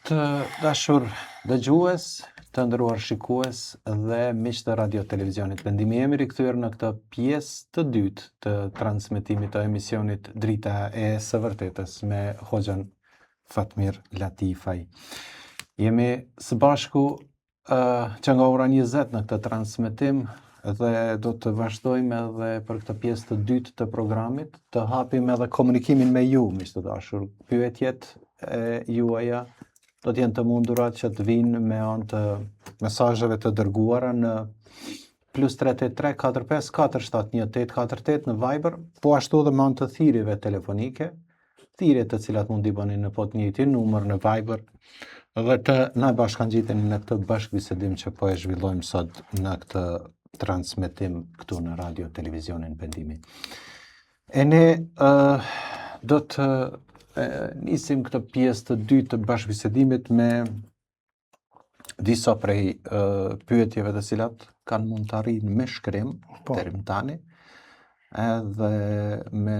Të dashur dëgjues, të nderuar shikues dhe miq të radio televizionit Vendimi, jemi rikthyer në këtë pjesë të dytë të transmetimit të emisionit Drita e së vërtetës me Hoxhën Fatmir Latifaj. Jemi së bashku që nga ora 20 në këtë transmetim dhe do të vazhdojmë edhe për këtë pjesë të dytë të programit, të hapim edhe komunikimin me ju, miq të dashur. Pyetjet e juaja do të jenë të mundurat që të vinë me anë të mesazheve të dërguara në +383 45 471 848 në Viber, po ashtu edhe me anë të thirrjeve telefonike, thirrje të cilat mund t'i bëni në po të njëjtin numër në Viber dhe të na bashkangjiteni në këtë bashkëbisedim që po e zhvillojmë sot në këtë transmetim këtu në radio televizionin Vendimi. E ne do të nisim këtë pjesë të dytë të bashkëbisedimit me disa prej pyetjeve të cilat kanë mund të arrijnë me shkrim deri më tani, edhe me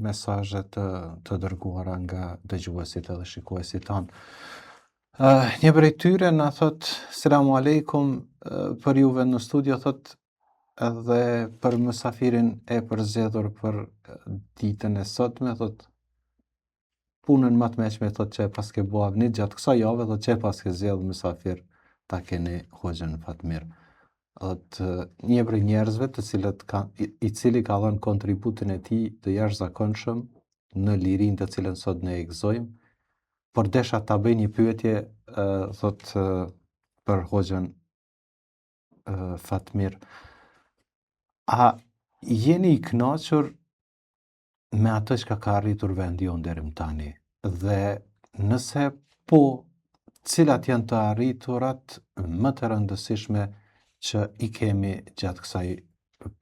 mesazhe të dërguara nga dëgjuesit edhe shikuesit tanë. Një prej tyre na thot selamu aleikum, për juve në studio, thot edhe për mësafirin e përzgjedhur për ditën e sotme, thot punën më të mëshme, thot që pas ke bua një gjatë kësaj jave, thot që pas ke zgjedh mysafir ta keni Hoxhën Fatmir. Thot një prej njerëzve i cili ka dhënë kontributin e tij të jashtëzakonshëm në lirinë të cilën sot ne e gëzojmë, por desha ta bëj një pyetje, thot për Hoxhën Fatmir. A jeni i kënaqur me atë që ka arritur vendi jonë deri më tani, dhe nëse po, cilat janë të arriturat më të rëndësishme që i kemi gjatë kësaj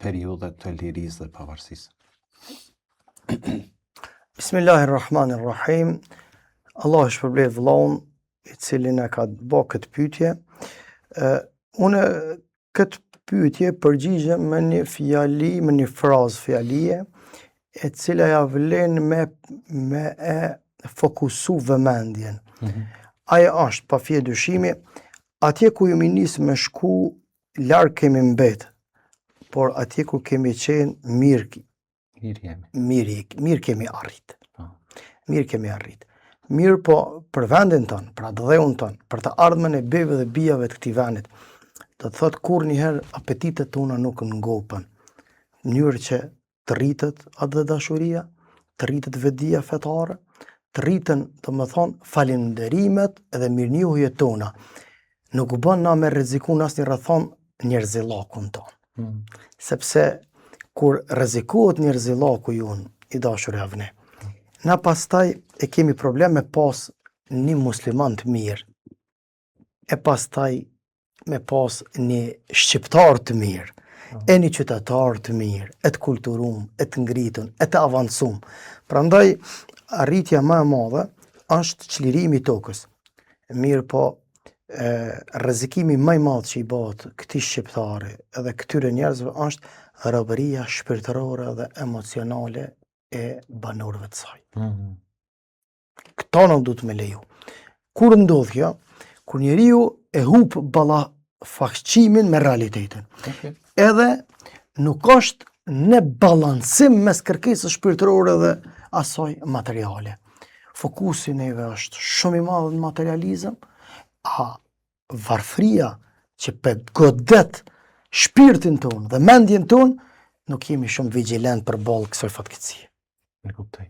periudhe të lirisë dhe pavarësisë? Bismillahirrahmanirrahim. Allah shpërblet vëllaun i cili na ka bë këtë pyetje. Unë këtë pyetje përgjigjem me një fjali, me një frazë fjalie, e cila ja vlen me e fokusu vëmendjen. Aja është, pa fje dyshimi, atje ku jemi nisë me shku, larg kemi mbet, por atje ku kemi qenë mirë kemi arrit. Mirë kemi arrit. Mirë po për vendin tonë, për atë dheun tonë, për të ardhmen e beve dhe bijave të këtij vendit, do të thotë kur njëherë apetitet tona nuk ngopen, në mënyrë që të rritet atë dashuria, të rritet vetdia fetare, të rriten, domethënë, falënderimet edhe mirënjohjet tona. Nuk u bën na me rreziku asnjë rrethon njerëzillakun ton. Sepse kur rrezikohet njerëzillaku jon i dashur javne, na pastaj e kemi problem me pas një musliman të mirë, e pastaj me pas një shqiptar të mirë, e një qytetar të mirë, e të kulturum, e të ngritun, e të avancum. Prandaj, arritja më e madhe është çlirimi i tokës. Mirë po, rrezikimi më i madh që i bëhet këtij shqiptari edhe këtyre njerëzve është robëria shpirtërore dhe emocionale e banorëve të saj. Këto nuk duhet me leju. Kur ndodh kjo? Kur njeriu e hub ballafaqëqimin me realitetin. Edhe nuk është në balancim mes kërkesës shpirtërore dhe asaj materiale. Fokusi neve është shumë i madh në materializëm, a varfëria që godet shpirtin ton dhe mendjen ton, nuk jemi shumë vigjilent përballë kësaj fatkeqësie. E kuptoj.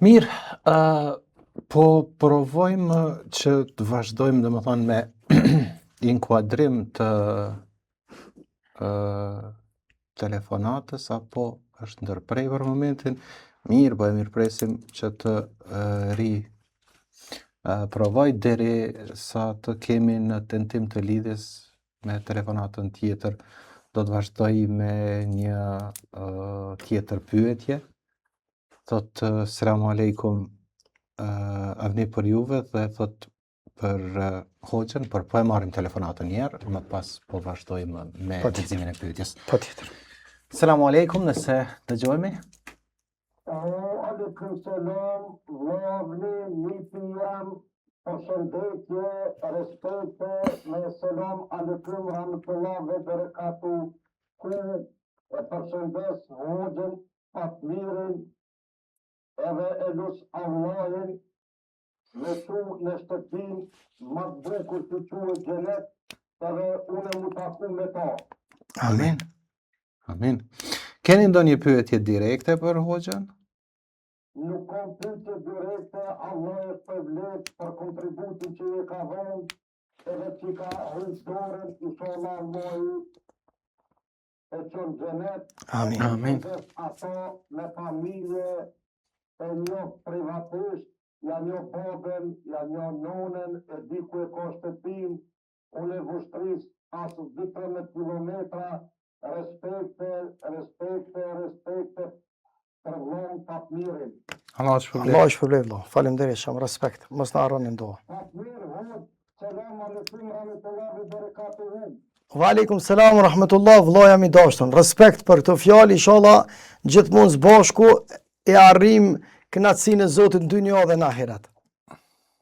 Mirë, po provojmë që të vazhdojmë, domethënë, me inkuadrim të telefonatës, apo është ndërprej për momentin? Mirë, po e mirëpresim që të provoj deri sa të kemi në tentim të lidhjes me telefonatën tjetër. Do të vazhdoj me një tjetër pyetje. Thot selamu aleikum, avni për juve, dhe thot për Hoxhën, por po e marrim telefonatën njerë, më pas po vazhdojmë me leximin e pyetjes. Patjetër. Selamu aleikum, nëse dëgjojmë. Aleikum selam, vlavni, nipi jam, po Përshëndetje, respekte, me selam aleikum rahmetullah ve berekatu, ku e përshëndes hoxhën, Fatmirin, edhe e lus Allahin, me qu në shtëpin, më të bukur të quhet xhenet, edhe unë mu taku me ta. Amin. Amin. Keni ndonjë pyetje direkte për hoxhën? Nuk kam pyetje direkte, Allah e shpërblet për kontributin që e ka dhënë, edhe që ka hyrë dorën, inshallah Allahu e qënë xhenet. Amin. Amin. Ato me familje e një privatisht, ja një babën, ja një nonën, e di ku e ka shtëpin, unë e vushtris asë 12 kilometra, respekte për vlon Fatmirin. Allah shpërblet. Allah është shpërblet, vëlla. Faleminderit, shumë respekt. Mos na harroni ndoa. Fatmir, hoqë, selam aleikum rahmetullah ve berekatuhu. Wa aleikum selam rahmetullah, vëlla jam i dashur. Respekt për këtë fjalë, inshallah gjithmonë së bashku e arrim kënaqësinë e Zotit në dynjë dhe në ahiret.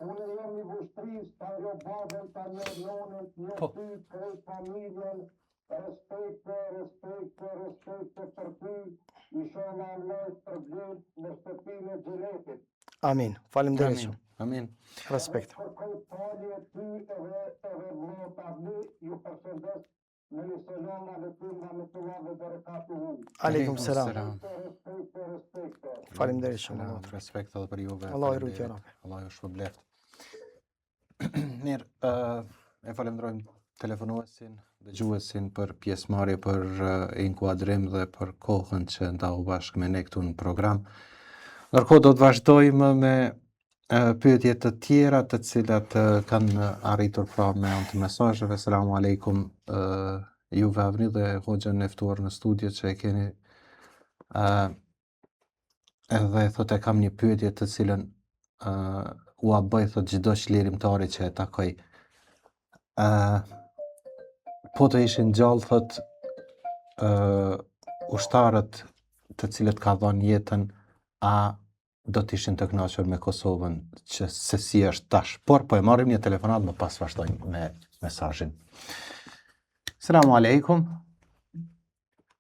Unë jam i vushtris, ta jo babën, ta jo nonën, një ty, krejt familjen, respekte për ty, inshallah Allah shpërblet në shtëpinë e xhenetit. Amin. Faleminderit Amin. shumë. Amin. Respekt. Kërkoj falje ty edhe vëlla Tabli, ju përshëndes me një selam aleikum rahmetullah ve berekatuhu. Aleikum selam. Respekte. Faleminderit shumë. Selam, respekt edhe për juve. Allah i rujt, ja Faleminderit. Rabbi. Allah ju shpërblet. Mirë, e falenderojmë telefonuesin, dëgjuesin për pjesëmarrje, për inkuadrim dhe për kohën që ndau bashkë me ne këtu në program. Ndërkohë do të vazhdojmë me pyetje të tjera të cilat kanë arritur pra me anë të mesazheve. Selamu aleikum, juve avni dhe hoxhën e ftuar në studio që e keni. Edhe thotë kam një pyetje të cilën ua bëj thot çdo çlirimtari që e takoj. Po të ishin gjallë thot ushtarët të cilët ka dhënë jetën, a do të ishin të kënaqur me Kosovën që se si është tash. Por po e marrim një telefonat, më pas vazhdojmë me mesazhin. Selamu aleikum.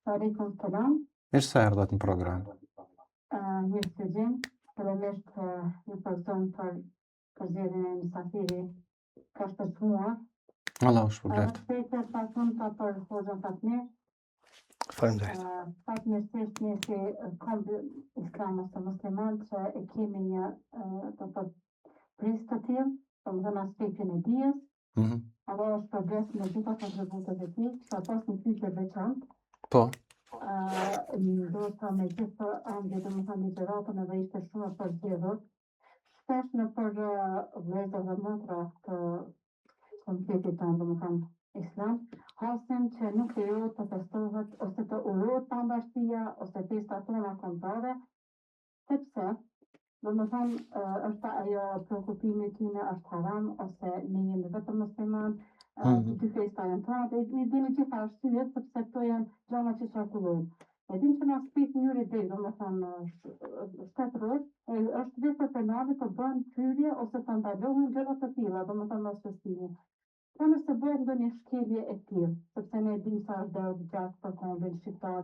Aleikum selam. Mirë se erdhët në program. Mirë se gjem, përveç një person për zgjedhjen e mysafiri ka shpëtuar. Allah u shpërblet. Respekt pasun për hoxhën Fatmir. Faleminderit. Fatmirësisht ne si kombi islam ose musliman që e kemi një pris të tillë, domethënë aspektin e dijes. Allah është shpërblet me gjitha kontributet e tij, ka pas një pyetje veçantë. Po. Ndoshta me gjithë ëndje domethënë ligjëratën edhe ishte shumë e përzgjedhur. Shpesh në për vëllezër dhe motra të komunitetit tonë domethënë islam, hasim që nuk lejohet të festohet ose të urohet pambashtia ose festat tona kombëtare, sepse domethënë është ajo shokupimi tyne është haram ose ne jemi vetëm musliman, dy festa janë tona, dhe i dini gjitha arsyet sepse këto janë gjëra që qarkullojnë. E dim që në aspekt njëri dhe, domethënë shtetëror, është vetë penale të bën hyrje ose të ndalohen gjëra të tilla, domethënë mos festimi. Po nëse bëhet ndonjë shkelje e tillë, sepse ne dim sa është deri gjatë për kombin shqiptar.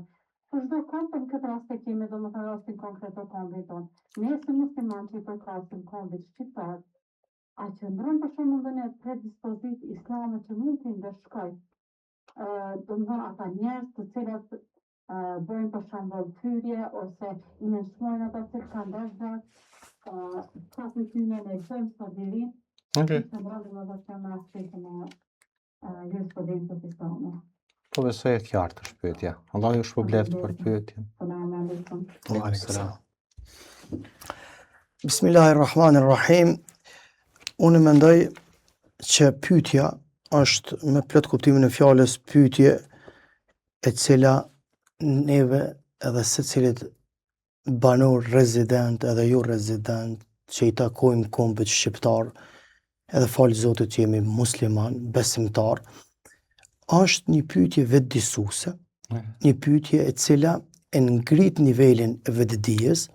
Për çdo komb në këtë rast e kemi domethënë rastin konkret të kombit tonë. Ne si musliman që i përkasim kombit shqiptar, a qëndron për shembull ndonjë predispozit islame që mund të ndeshkoj, domethënë ata njerëz të cilët bëjnë për shembull hyrje ose i nënshmojnë ata që kanë dashur, pasë tyne në gjëmë së dirin, Okej. që ndrodhë më dhe që në aspektin e jurisprudencës islame. Po besoj e qartë është pyetja. Allah ju shpërblet për pyetjen. Selamu alaikum. Wa aleikum selam. Bismillahirrahmanirrahim. Unë mendoj që pyetja është me plot kuptimin e fjalës pyetje e cila neve edhe secilit banor rezident edhe jo rezident që i takojmë kombit shqiptar, edhe falë Zotit që jemi musliman, besimtar, është një pyetje vetëdijsuese, një pyetje e cila e ngrit nivelin e vetëdijes,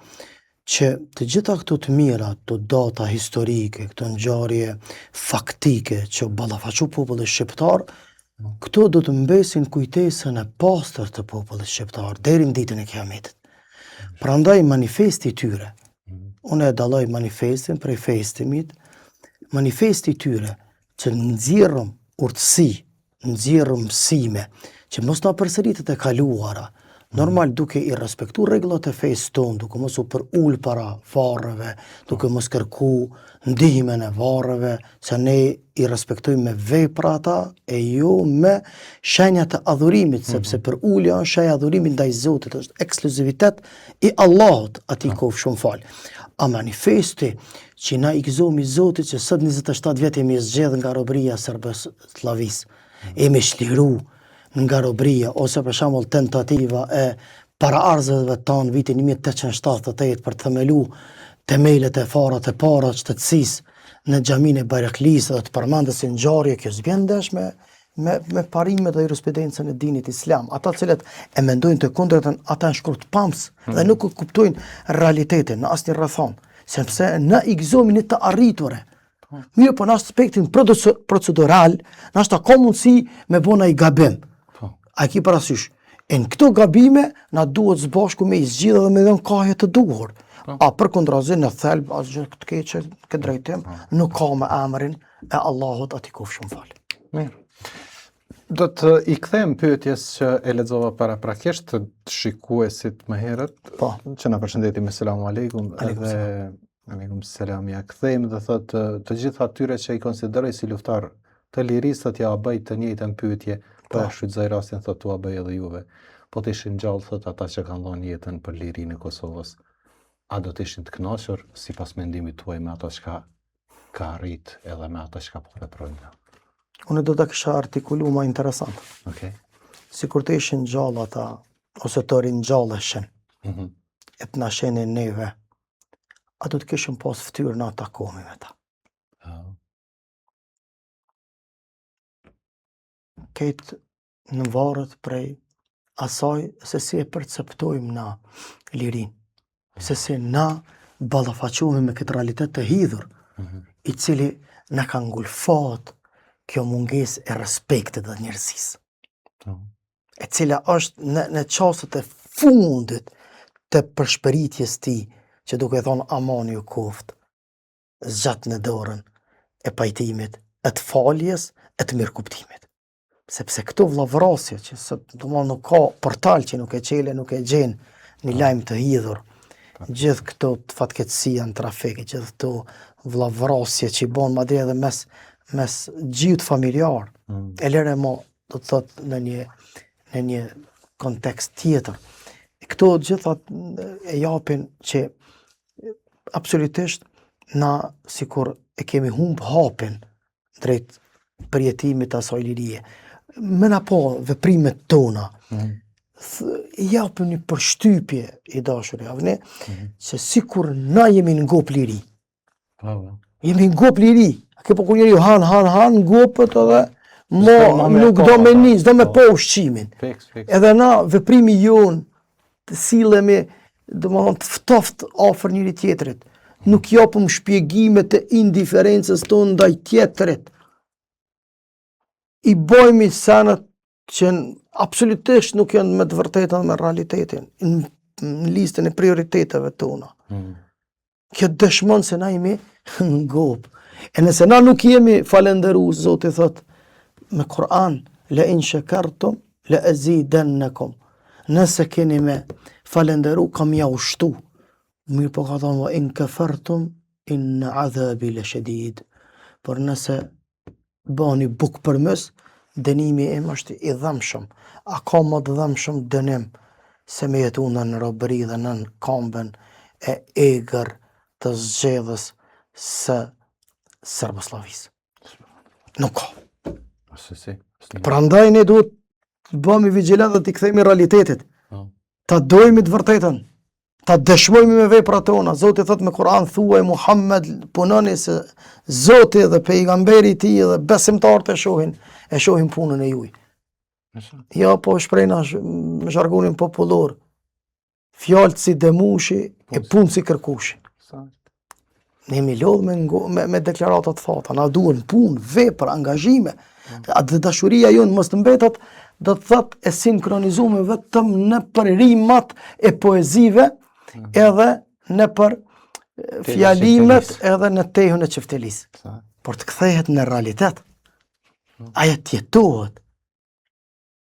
që të gjitha këto të mira, këto data historike, këto ngjarje faktike që ballafaqu populli shqiptar, këto do të mbesin kujtesën e pastër të popullit shqiptar deri në ditën e Kiametit. Prandaj manifesti i tyre, unë e dalloj manifestin prej festimit, manifesti i tyre që nxjerrëm urtësi, nxjerrëm mësime, që mos na përsëritet e kaluara, normal duke i respektu rregullat e fesë tonë, duke mos u përul para varreve, duke mos kërku ndihmën e varreve, se ne i respektojmë me vepra ata e jo me shenjat e adhurimit, sepse për ulja është shenja e adhurimit ndaj Zotit, është ekskluzivitet i Allahut, atij qofshin fal. A manifesti që na i gëzohemi Zotit që sot 27 vjet jemi zgjedhur nga robëria serbosllavis, jemi shliru nga robëria, ose për shembull tentativa e paraarzëve tanë vitin 1878 për të themelu themelet e farat e para të shtetësisë në xhamin e Bayraklisë dhe të përmendes si ngjarje, kjo s'bjen ndesh me parimet dhe jurisprudencën e dinit islam. Ata cilët e mendojnë të kundërtën, ata janë shkurt pams dhe nuk kuptojnë realitetin në asnjë rrethon, sepse na i gëzohemi në të arriture. Mirë, po në aspektin procedural, na është ka mundësi me bona i gabim. A ki parasysh? E në këto gabime, na duhet zbashku me i zgjidhë dhe me dhënë kahje të duhur. A për kundrazi në thelb, asgjë të keqe, këtë drejtim, nuk ka me emrin e Allahut ati qofshin fal. Mirë. Do të i kthem pyetjes që e lexova paraprakisht të shikuesit më herët, që na përshëndeti me selamu aleikum, edhe aleikum selam ja kthejmë dhe thotë të gjithë atyre që i konsideroj si luftar të lirisë, thotë ja bëj të njëjtën pyetje, po e shfrytëzoj rastin, thotë ua bëj edhe juve. Po të ishin gjallë, thotë ata që kanë dhënë jetën për lirinë e Kosovës, a do të ishin të kënaqur sipas mendimit tuaj me ato që ka arrit edhe me ato që po veprojnë? Unë do ta kisha artikulu më interesant. Okej. Sikur të ishin gjallë ata, ose të ringjalleshin, e të na shenin neve, a do të kishin pas ftyrë na takohemi me ta. Këtë në varet prej asaj se si e perceptojmë na lirin, se si na ballafaqohemi me këtë realitet të hidhur, i cili na ka ngulfat kjo mungesë e respektit dhe njerëzisë, e cila është në çastet e fundit të përshpëritjes tij, që duke thonë amani u koft, zgjat në dorën e pajtimit, e të faljes, e të mirëkuptimit. Sepse këto vllavrasje që sot domosdoshmë nuk ka portal që nuk e çele, nuk e gjen një lajm të hidhur. Gjithë këto të fatkeqësia në trafik, gjithë këto vllavrasje që i bën madje edhe mes gjit familjar. E lere mo, do të thotë në një kontekst tjetër. Këto gjitha e japin që absolutisht na sikur e kemi humb hapin drejt përjetimit të asaj lirie. Mëna po veprimet tona, japim një përshtypje i dashur javne, se sikur na jemi në ngop liri. Jemi në ngop liri. A ke po ku njeri han ngopët edhe nuk do me nis, do me po ushqimin. Edhe na veprimi jon të sillemi, domethënë të ftoft afër njëri tjetrit. Nuk japim shpjegime të indiferencës tonë ndaj tjetrit. I bojmë sanat që absolutisht nuk janë me të vërtetën me realitetin, në listën e prioriteteve tona. Kjo dëshmon se na jemi në ngop. E nëse na nuk jemi falenderues, Zoti thot me Kur'an, la in shakartum la azidannakum. Nëse keni me falenderu, kam ja ushtu. Mirë po ka thonë, wa in kafartum inna adhabi la shadid. Por nëse bani buk për mës, dënimi im është i dhëmshëm. A ka më të dhëmshëm dënim se me jetu në robëri dhe në kambën e egër të zgjedhës së Serbosllavisë? Nuk ka. Prandaj ne duhet të bëhemi vigjilant dhe t'i kthejmë realitetit. Ta dojmë të vërtetën. Ta dëshmojmë me veprat tona. Zoti thot me Kur'an, thuaj Muhammed, punoni se Zoti dhe pejgamberi i tij dhe besimtarët e shohin punën e juaj. Ja, po shprehna me jargonin popullor. Fjalët si demushi e punë si kërkushi. Ne jemi lodhë me deklarata të thata, na duhen punë, vepër, angazhime. Dhe dashuria jonë mos të mbetet, do të thotë e sinkronizuar vetëm në për rimat e poezive, edhe në për fjalimet, edhe në tehën e çiftelisë. Por të kthehet në realitet. Ajo të jetohet.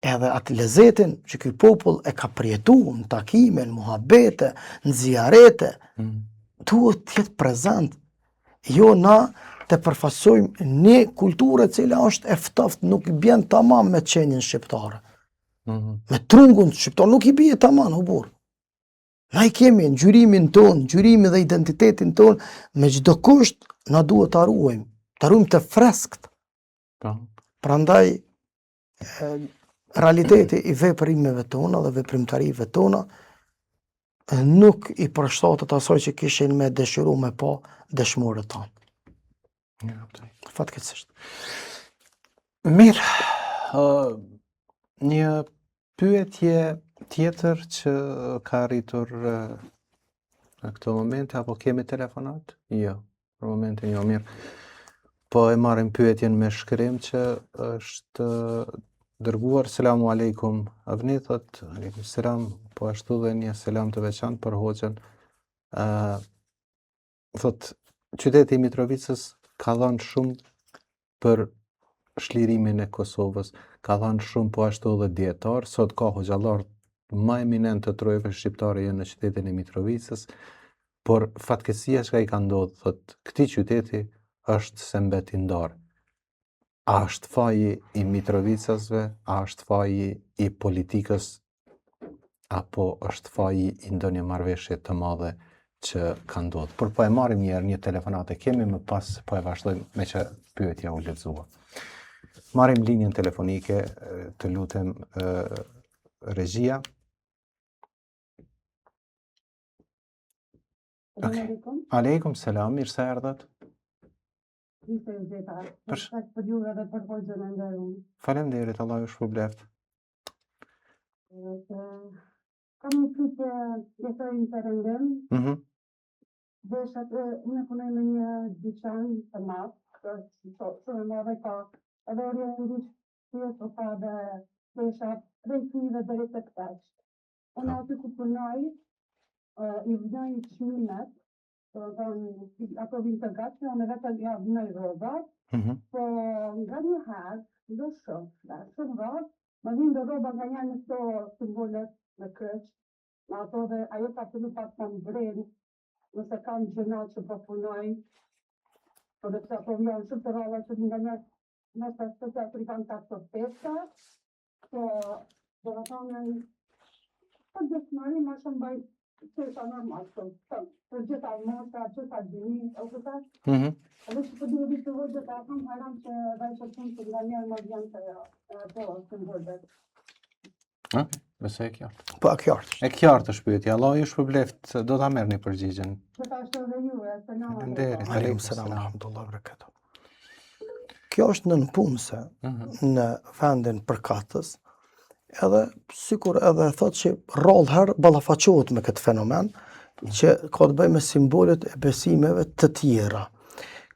Edhe atë lezetin që ky popull e ka përjetuar në takime, në muhabete, në ziarete, duhet të jetë prezent. Jo na të përfaqësojmë një kulturë e cila është e ftoftë, nuk i bjen tamam me qenien shqiptare. Me trungun shqiptar nuk i bie tamam u burr. Na i kemi ngjyrimin ton, ngjyrimin dhe identitetin ton, me çdo kusht na duhet ta ruajmë të freskët. Prandaj realiteti i veprimeve tona dhe veprimtarive tona nuk i përshtatet asaj që kishin me dëshiru me pa dëshmorët tanë. Fatkeqësisht. Mirë, një pyetje tjetër që ka arritur në këto momente, apo kemi telefonat? Jo, për momentin jo, mirë. Po e marrim pyetjen me shkrim që është dërguar. Selamu alejkum, Avni, thot, alejkum selam, po ashtu dhe një selam të veçantë për hoxhën. Thot, qyteti i Mitrovicës ka dhënë shumë për shlirimin e Kosovës, ka dhënë shumë po ashtu dhe dietar, sot ka hoxhallar më eminent të trojve shqiptare janë në qytetin e Mitrovicës, por fatkeqësia që i ka ndodhur, thot, këtij qyteti është se mbeti ndarë. A është faji i Mitrovicasve, a është faji i politikës, apo është faji i ndonjë marrëveshje të madhe që ka ndodhur. Por po e marrim një telefonate kemi, më pas po e vazhdojmë me që pyetja u lexua. Marrim linjën telefonike, të lutem regjia. Aleikum selam, mirë se erdhët. Faleminderit, Allah ju shpërblet. Kam një pyetje jetoj në Perëndim. Dhe unë punoj në një dyqan të madh, shumë e madhe ka, edhe orientisht pjesë ka dhe veshat prej fëmijëve deri tek pesh. Unë aty ku punoj, i vdoj çmimet, ato vinë të gatshme, unë vetë ja vnoj rrobat, po nga një herë, do shumë rrot, më vinë dhe rroba nga janë në këto simbolet në kryq, në ato dhe ajo ka fillu pak të mbrenë, nëse kam gjëna që po punojnë, po dhe që ato vjojnë shumë të rralla që nga një nëse të të afrikan të ato pesta, po dhe në tonë të dëshmëri ma shumë bëjnë qëta normal, për gjitha mosha, gjitha gjini, o këta, edhe që për duhet të vëgjë të atëm haram që dhe që shumë të nga njerë më vjen të vëgjët. Besoj e qartë. Po, e qartë. E qartë është pyetja. Allah ju shpërbleft, do ta merrni përgjigjen. Këta është edhe juve, selam. Faleminderit. Aleikum selam ورحمة barakatuh. Kjo është nënpunëse në vendin përkatës, edhe sikur edhe thot që rrallë herë ballafaqohet me këtë fenomen, që ka të bëjë me simbolet e besimeve të tjera.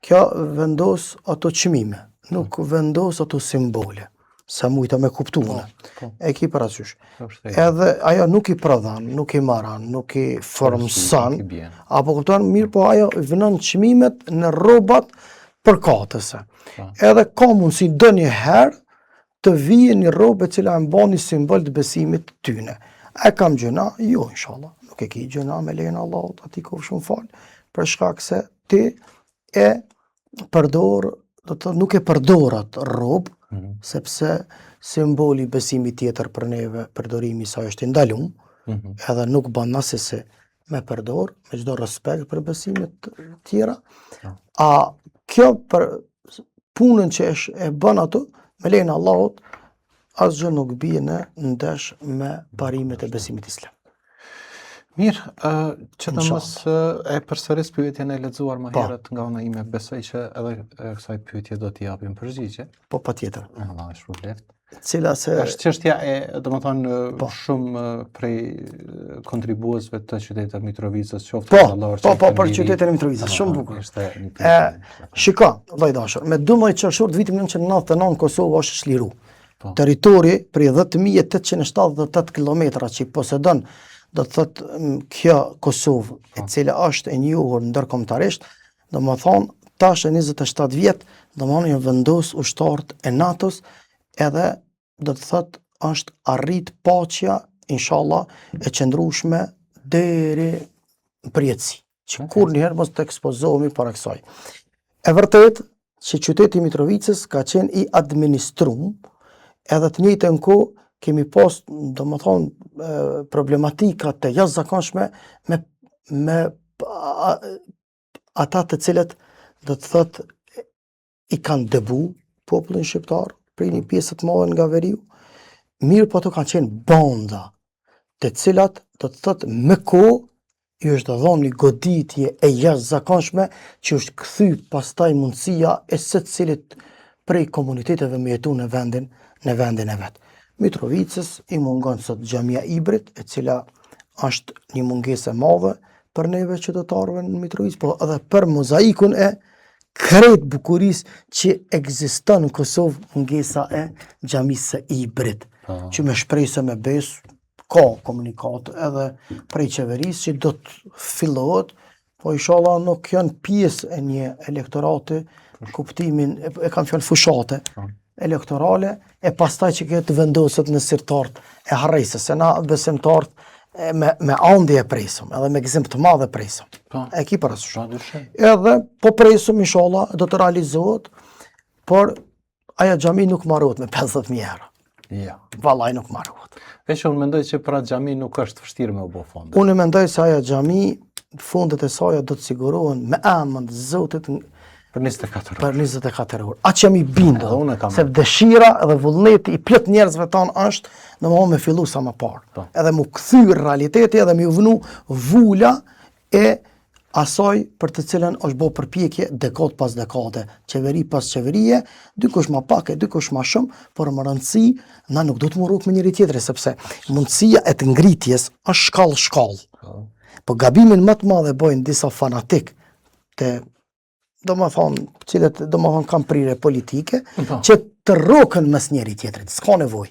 Kjo vendos ato çmime, nuk vendos ato simbole. Sa mujta me kuptuane. E ki parasysh. Edhe ajo nuk i prodhan, nuk i marran, nuk i formson, apo kupton mirë, po ajo vënon çmimet në rrobat përkatëse. Edhe ka mundësi ndonjëherë të vijë një rrobë e cila mban një simbol të besimit tyne. E kam gjëna? Jo, inshallah. Nuk e ki gjëna me lejen e Allahut, aty ka shumë fal, për shkak se ti e përdor, do të nuk e përdor atë rrobë, sepse simboli besimit tjetër për neve, përdorimi i saj është i ndaluar, edhe nuk bën asesi me përdor, me çdo respekt për besimet tjera. A kjo për punën që e bën ato, me lejen e Allahut, asgjë nuk bie në ndesh me parimet e besimit islam. Mirë, që të mos e përsëris pyetjen e lexuar më herët nga ana ime, besoj që edhe kësaj pyetje do t'i japim përgjigje. Po patjetër. Allah e shpërblet. Cila se Është çështja e, domethënë, shumë prej kontribuesve të qytetit të Mitrovicës, qoftë vallor, për qytetin e Mitrovicës, shumë bukur. Ishte një pyetje. Shiko, vllai dashur, me 12 qershor të vitit 1999 Kosova është çliru. Territori prej 10.878 kilometra që i posedon, do të thotë kjo Kosovë, e cila është e njohur ndërkombëtarisht, domethënë tash e 27 vjet, domethënë janë vendos ushtarët e NATO-s, edhe do të thotë është arrit paqja, inshallah, e qëndrueshme deri në përjetësi, që kurrëherë mos të ekspozohemi para kësaj. E vërtet që qyteti i Mitrovicës ka qenë i administruar, edhe të njëjtën kohë kemi pas, domethënë, problematika të jashtëzakonshme me ata të cilët do të thotë i kanë debu popullin shqiptar për një pjesë të madhe nga veriu, mirë po ato kanë qenë banda, të cilat do të thotë me kohë i është dhënë një goditje e jashtëzakonshme që është kthy pastaj mundësia e secilit prej komuniteteve me jetu në vendin e vet. Mitrovicës i mungon sot xhamia Ibrit, e cila është një mungesë e madhe për neve qytetarëve në Mitrovicë, po edhe për mozaikun e krejt bukurisë që ekziston në Kosovë, mungesa e xhamisë së Ibrit, që me shpresë me besë ka komunikat edhe prej qeverisë që do të fillohet, po inshallah nuk janë pjesë e një elektorati, kuptimin e kanë fjalë fushate elektorale, e pastaj që këtë vendoset në sirtarët e harresës, se na besimtarët me andje e presëm, edhe me gëzim të madhe presëm. E ki parasysh. Edhe po presëm, inshallah, do të realizohet, por aja xhami nuk marrohet me 50.000 euro. Ja. Vallaj nuk marrohet. Veç unë mendoj që pra xhami nuk është vështirë me u bë fonde. Unë mendoj se aja xhami, fondet e saj do të sigurohen me emrin e Zotit për 24 orë. Për 24 orë. Atë që mi bindu, Unë kam. se dëshira edhe vullneti i plot njerëzve tanë është në më me fillu sa më parë. Edhe mu kthy realiteti edhe mi vënu vula e asaj për të cilën është bërë përpjekje dekad pas dekade, qeveri pas qeverie, dikush më pak e dikush më shumë, por më rëndësi na nuk do të morrok me njëri tjetrin, sepse mundësia e të ngritjes është shkallë. Po gabimin më të madh e bojnë disa fanatik të cilët kanë prire politike, që të rrokën mes njëri tjetrit, s'ka nevojë.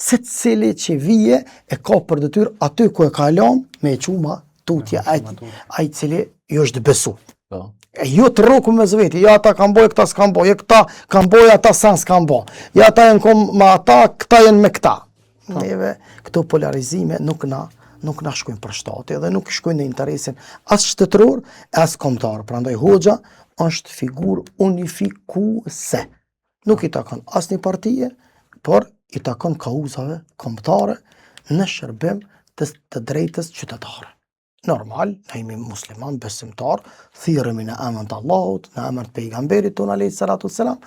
Se cili që vije e ka për detyrë aty ku e ka lanë me e quma tutje, ai cili jo është besu. E jo të rroku me zveti, ja ata kanë bojë, këta s'kan bojë, këta kanë bojë, ata s'kan bojë. Ja ata janë kom me ata, këta janë me këta. Neve këto polarizime nuk na shkojnë për shtati dhe nuk shkojnë në interesin as shtetëror, as kombëtar. Prandaj Hoxha është figurë unifikuese. Nuk i takon asnjë partije, por i takon kauzave kombëtare në shërbim të drejtës qytetare. Normal, ne jemi musliman, besimtar, thirremi në emrin të Allahut, në emrin të pejgamberit ton alayhi salatu wassalam,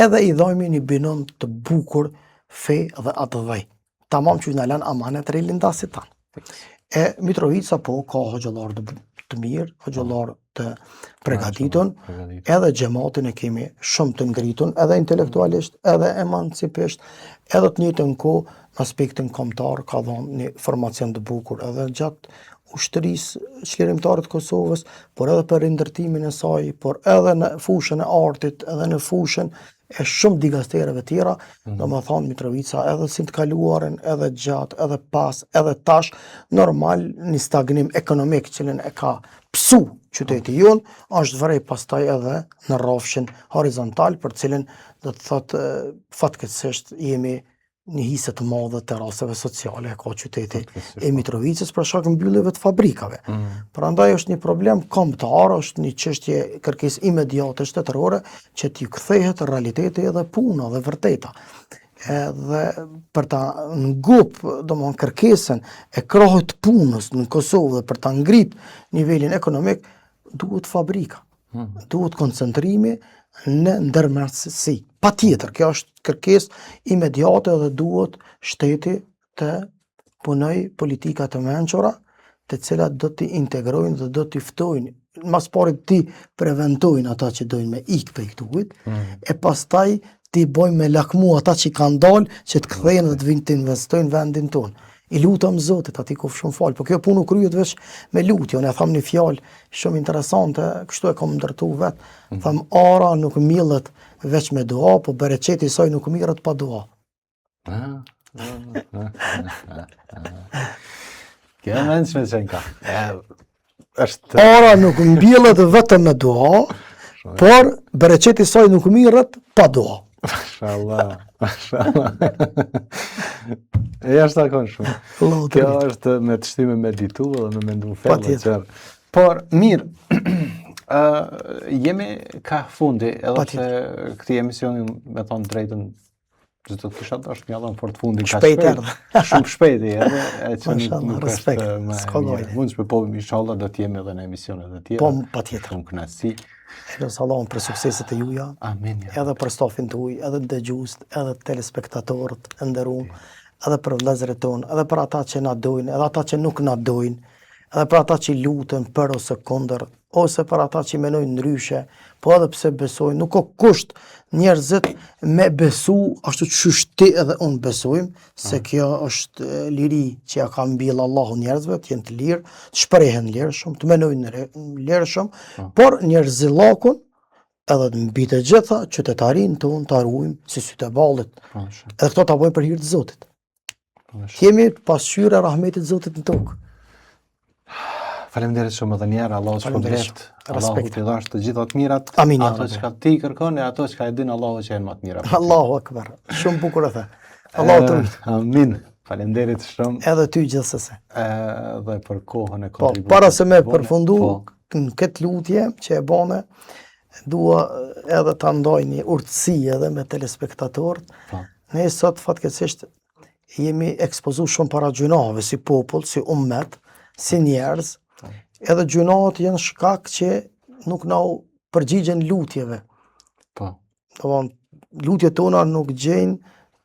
edhe i dhojmë një binom të bukur fe dhe atë dhej. Tamam që na lën amanet rilindasit tanë. E Mitrovica po ka hoxhallar të mirë, hoxhallar të përgatitur, edhe xhamatin e kemi shumë të ngritur, edhe intelektualisht, edhe emancipisht, edhe të njëjtën kohë në aspektin kombëtar ka dhënë një formacion të bukur edhe gjatë ushtrisë çlirimtare të Kosovës, por edhe për rindërtimin e saj, por edhe në fushën e artit, edhe në fushën e shumë digastereve tjera, domethënë Mitrovica edhe si të kaluarën, edhe gjatë, edhe pas, edhe tash, normal një stagnim ekonomik cilën e ka psu qyteti jonë, është vërej pastaj edhe në rrafshin horizontal, për cilën do të thotë fatkeqësisht jemi një hisë të madhe të rasteve sociale ka qyteti e Mitrovicës për shkak mbylljeve të fabrikave. Prandaj është një problem kombëtar, është një çështje kërkesë imediate shtetërore që t'i kthehet realiteti edhe puna dhe vërteta. Edhe për ta ngup domthonë kërkesën e krahut të punës në Kosovë dhe për ta ngrit nivelin ekonomik, duhet fabrika. Duhet koncentrimi në ndërmarrësi. Patjetër, kjo është kërkesë imediate dhe duhet shteti të punoj politika të mençura të cilat do t'i integrojnë dhe do t'i ftojnë. Mas parit ti preventojnë ata që dojnë me ikë për këtuit, e pastaj ti bojnë me lakmu ata që kanë dalë që të kthejnë dhe të vinë të investojnë vendin tonë. I lutëm Zotit, ati kof shumë falë, po kjo punu kryet veç me lutje. Unë e tham një fjalë shumë interesante, kështu e kom ndërtu vetë, tham ara nuk millet veç me dua, po bereqeti i saj nuk mirret pa dua. Kjo e mendshme që ka. Ara nuk mbjellet vetëm me dua, por bereqeti i saj nuk mirret pa dua. Mashallah, mashallah. E jashtëzakonshme shumë. Kjo është me të shtyme me ditu dhe me mendu fellë qërë. Por, mirë, jemi ka fundi, edhe se këti emisioni me thonë drejtën, që të kisha dashur mjallon për të fundin ka shpejt. Shumë shpejti edhe, e që nuk është me mirë. Mund që po inshallah do t'jemi edhe në emisionet dhe tjera. Po, patjetër. Shumë knasi. Lësë Allahun për sukseset e juja, Amin, edhe për stafin të uj, edhe dëgjust, edhe telespektatorët e nderuam, edhe për vëllezërit tonë, edhe për ata që na dojnë, edhe ata që nuk na dojnë, edhe për ata që lutën për ose kundër, ose për ata që menojnë ndryshe, po edhe pse besojnë, nuk ka kusht njerëzit me besu ashtu qysh ti edhe unë besojmë, se kjo është liri që ja ka mbil Allahu njerëzve, të jenë të lirë, të shprehen lirshëm, të menojnë lirshëm, por njerëzillakun edhe të mbi të gjitha qytetarin tonë të arrujmë si sytë e ballit. Edhe këto ta bojmë për hir të Zotit. Kemi pasqyrë e rahmetit Zotit në tokë. Faleminderit shumë edhe njerë, Allahu shpërblet, Allahu t'i dhash të gjitha të mirat, Amin, ato që ti kërkon e ato që e din Allahu që e në më të mira. Allahu akbar, shumë bukur e the. Allahu të rujtë. Amin, faleminderit shumë. Edhe ty gjithsesi. Dhe për kohën e Po, kontributit. para se me përfundu në këtë lutje që e bane, dua edhe ta ndoj një urtësi edhe me telespektatorët. Ne sot fatkeqësisht jemi ekspozu shumë para gjunave, si popull, si ummet, si njerëz, edhe gjunat janë shkak që nuk na u përgjigjen lutjeve. Po. Lutjet tona nuk gjejnë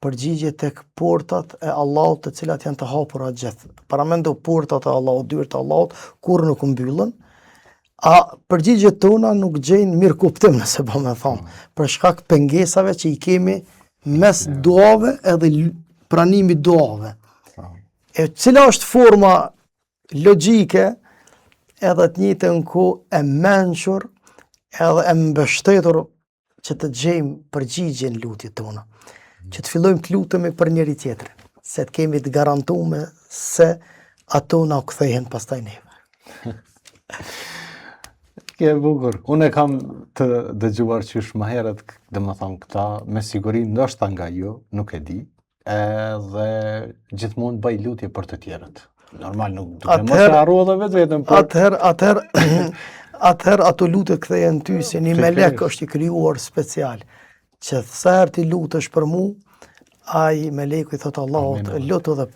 përgjigje tek portat e Allahut të cilat janë të hapura gjithë. Para mendo portat e Allahut, dyert e Allahut, kur nuk mbyllen, a përgjigjet tona nuk gjejnë mirë kuptim, nëse po me thonë, për shkak pengesave që i kemi mes duave edhe pranimi duave. E cila është forma logjike edhe të njëjtën kohë e mençur edhe e mbështetur që të gjejmë përgjigjen lutjet tona. Që të fillojmë të lutemi për njëri tjetrin, se të kemi të garantuar se ato na kthehen pastaj neve. Ke bukur. Unë e kam të dëgjuar qysh më herët, domethënë këta me siguri ndoshta nga ju, nuk e di, edhe gjithmonë bëj lutje për të tjerët. Normal nuk duke mos e harru edhe vetëm. Atëherë ato lutje kthehen ty se një melek është i krijuar special, që sa herë ti lutesh për mu, ai meleku i thot Allahut, lutu dhe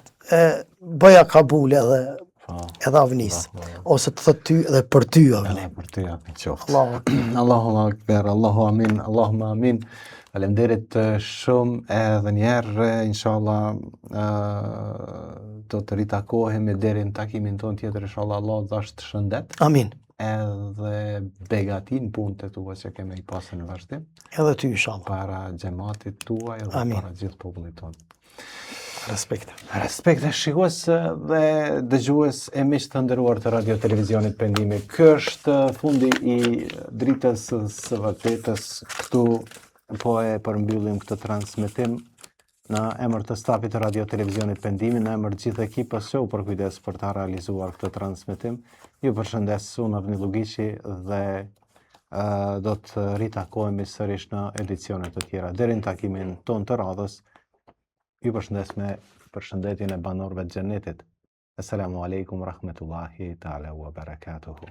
bëja kabul edhe avnis, ose të thot ty edhe për ty avni. Për ty avni qoftë. Allahu akbar, Allahu amin, Allahumma amin. Faleminderit shumë edhe njerë, inshallah do të ritakohemi deri në takimin ton tjetër, inshallah Allah dhash të shëndet. Amin. Edhe begatin punët e tua që keme i pasën në vazhdim. Edhe ty, inshallah. Para gjematit tua edhe para gjithë popullit tonë. Respekte. Respekte shikues dhe dëgjues e miq të nderuar të Radio Televizionit Pendimi. Ky është fundi i dritës së vërtetës. Këtu po e përmbyllim këtë transmetim në emër të stafit të Radio Televizionit Pendimi, në emër gjithë ekipës që u përkujdes për të realizuar këtë transmetim. Ju përshëndes, unë Avni Lugiqi dhe do të ritakohemi sërish në edicionet të tjera. Deri në takimin ton të radhës, ju përshëndes me përshëndetjen e banorëve të xhenetit. Assalamu alaikum rahmetullahi ta'ala wa barakatuhu.